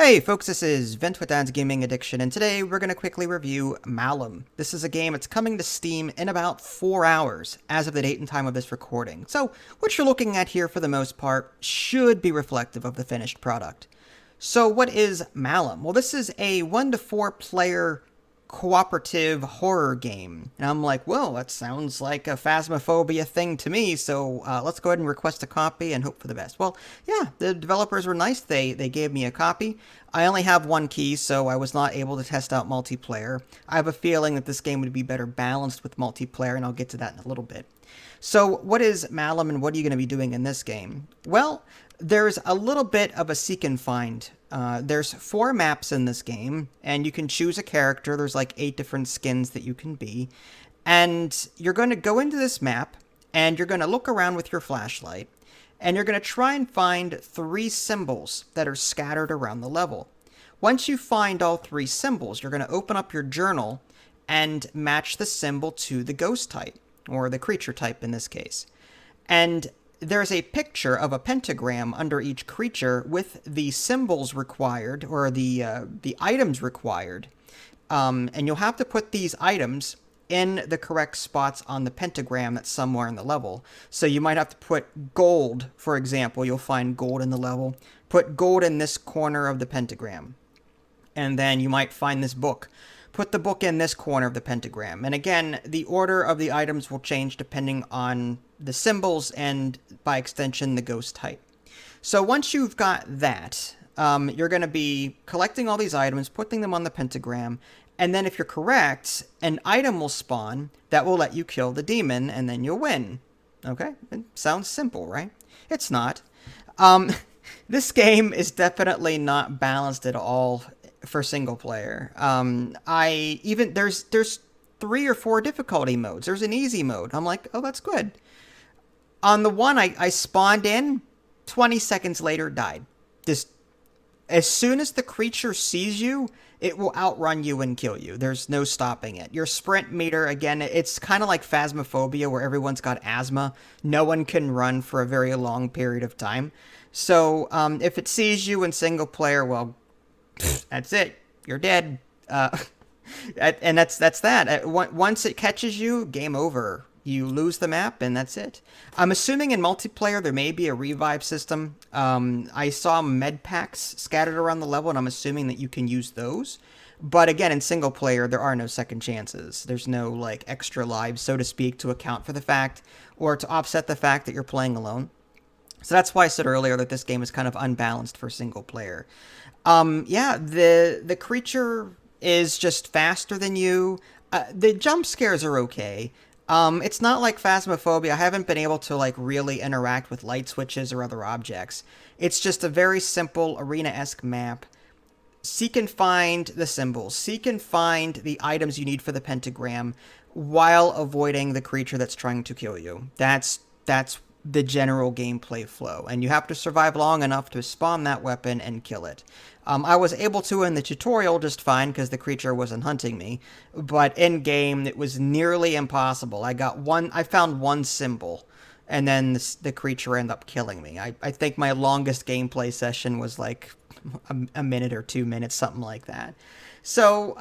Hey folks, this is Vent with Dad's Gaming Addiction, and today we're going to quickly review Malum. This is a game that's coming to Steam in about 4 hours, as of the date and time of this recording. So, what you're looking at here for the most part should be reflective of the finished product. So, what is Malum? Well, this is a 1 to 4 player cooperative horror game. And I'm like, well, that sounds like a Phasmophobia thing to me, so let's go ahead and request a copy and hope for the best. Well, yeah, the developers were nice. They gave me a copy. I only have one key, so I was not able to test out multiplayer. I have a feeling that this game would be better balanced with multiplayer, and I'll get to that in a little bit. So what is Malum, and what are you going to be doing in this game? Well, there's a little bit of a seek and find. There's 4 maps in this game, and you can choose a character. There's like 8 different skins that you can be. And you're going to go into this map, and you're going to look around with your flashlight, and you're going to try and find 3 symbols that are scattered around the level. Once you find all 3 symbols, you're going to open up your journal and match the symbol to the ghost type, or the creature type in this case. And there's a picture of a pentagram under each creature with the symbols required, or the items required. And you'll have to put these items in the correct spots on the pentagram that's somewhere in the level. So you might have to put gold, for example. You'll find gold in the level. Put gold in this corner of the pentagram. And then you might find this book. Put the book in this corner of the pentagram. And again, the order of the items will change depending on the symbols and, by extension, the ghost type. So once you've got that, you're going to be collecting all these items, putting them on the pentagram, and then if you're correct, an item will spawn that will let you kill the demon, and then you'll win. Okay? It sounds simple, right? It's not. This game is definitely not balanced at all for single player. There's 3 or 4 difficulty modes. There's an easy mode. I'm like, oh, that's good. On the one I spawned in, 20 seconds later died. Just as soon as the creature sees you, it will outrun you and kill you. There's no stopping it. Your sprint meter, again, it's kind of like Phasmophobia where everyone's got asthma. No one can run for a very long period of time. So if it sees you in single player, well, that's it. You're dead. And that's that. Once it catches you, game over. You lose the map, and that's it. I'm assuming in multiplayer there may be a revive system. I saw med packs scattered around the level, and I'm assuming that you can use those. But again, in single player, there are no second chances. There's no like extra lives, so to speak, to account for the fact or to offset the fact that you're playing alone. So that's why I said earlier that this game is kind of unbalanced for single player. Yeah, the creature is just faster than you. The jump scares are okay. It's not like Phasmophobia. I haven't been able to like really interact with light switches or other objects. It's just a very simple arena-esque map. Seek and find the symbols. Seek and find the items you need for the pentagram while avoiding the creature that's trying to kill you. That's the general gameplay flow, and you have to survive long enough to spawn that weapon and kill it. I was able to in the tutorial just fine because the creature wasn't hunting me, but in game it was nearly impossible. I found one symbol, and then the creature ended up killing me. I think my longest gameplay session was like a minute or 2 minutes, something like that. So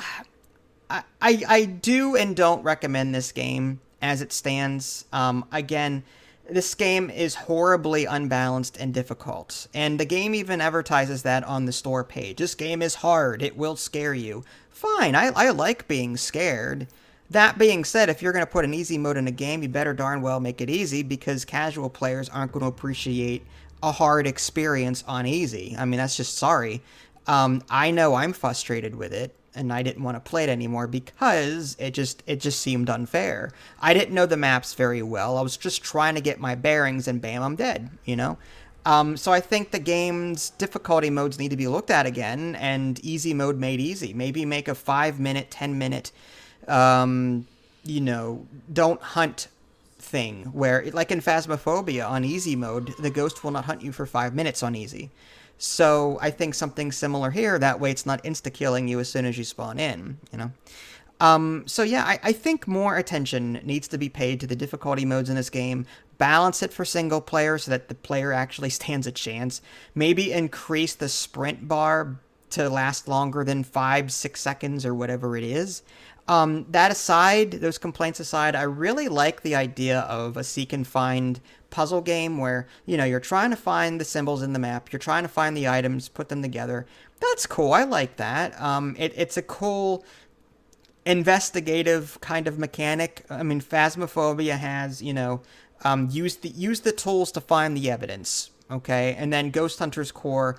I do and don't recommend this game as it stands. Again, this game is horribly unbalanced and difficult, and the game even advertises that on the store page. This game is hard, it will scare you. Fine, I like being scared. That being said, if you're going to put an easy mode in a game, you better darn well make it easy, because casual players aren't going to appreciate a hard experience on easy. I mean, that's just sorry. I know I'm frustrated with it, and I didn't want to play it anymore because it just seemed unfair. I didn't know the maps very well. I was just trying to get my bearings, and bam, I'm dead, you know? So I think the game's difficulty modes need to be looked at again, and easy mode made easy. Maybe make a 5-minute, 10-minute, don't hunt thing, where, like in Phasmophobia, on easy mode, the ghost will not hunt you for 5 minutes on easy. So I think something similar here, that way it's not insta-killing you as soon as you spawn in, you know? So yeah, I think more attention needs to be paid to the difficulty modes in this game. Balance it for single player so that the player actually stands a chance. Maybe increase the sprint bar to last longer than 5-6 seconds or whatever it is. That aside, those complaints aside, I really like the idea of a seek and find puzzle game where, you're trying to find the symbols in the map, you're trying to find the items, put them together. That's cool. I like that. It's a cool investigative kind of mechanic. I mean, Phasmophobia has, use the tools to find the evidence. Okay, and then Ghost Hunter's Core,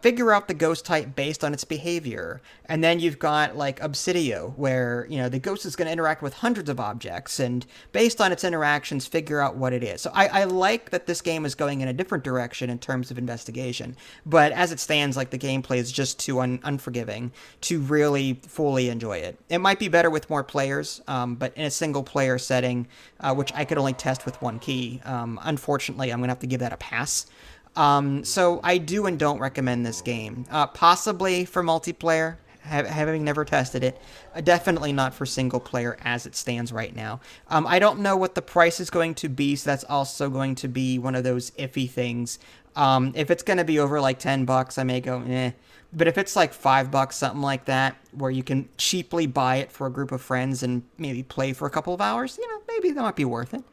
figure out the ghost type based on its behavior. And then you've got like Obsidio, where, the ghost is going to interact with hundreds of objects, and based on its interactions, figure out what it is. So I like that this game is going in a different direction in terms of investigation. But as it stands, like the gameplay is just too unforgiving to really fully enjoy it. It might be better with more players, but in a single player setting, which I could only test with one key, unfortunately, I'm going to have to give that a pass. So I do and don't recommend this game. Possibly for multiplayer, having never tested it. Definitely not for single player as it stands right now. I don't know what the price is going to be, so that's also going to be one of those iffy things. If it's going to be over like $10, I may go, eh. But if it's like $5, something like that, where you can cheaply buy it for a group of friends and maybe play for a couple of hours, maybe that might be worth it.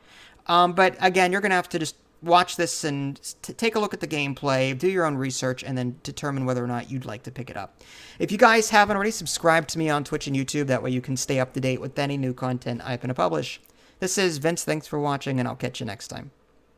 But again, you're going to have to just watch this and take a look at the gameplay, do your own research, and then determine whether or not you'd like to pick it up. If you guys haven't already, subscribe to me on Twitch and YouTube. That way you can stay up to date with any new content I'm going to publish. This is Vince. Thanks for watching, and I'll catch you next time.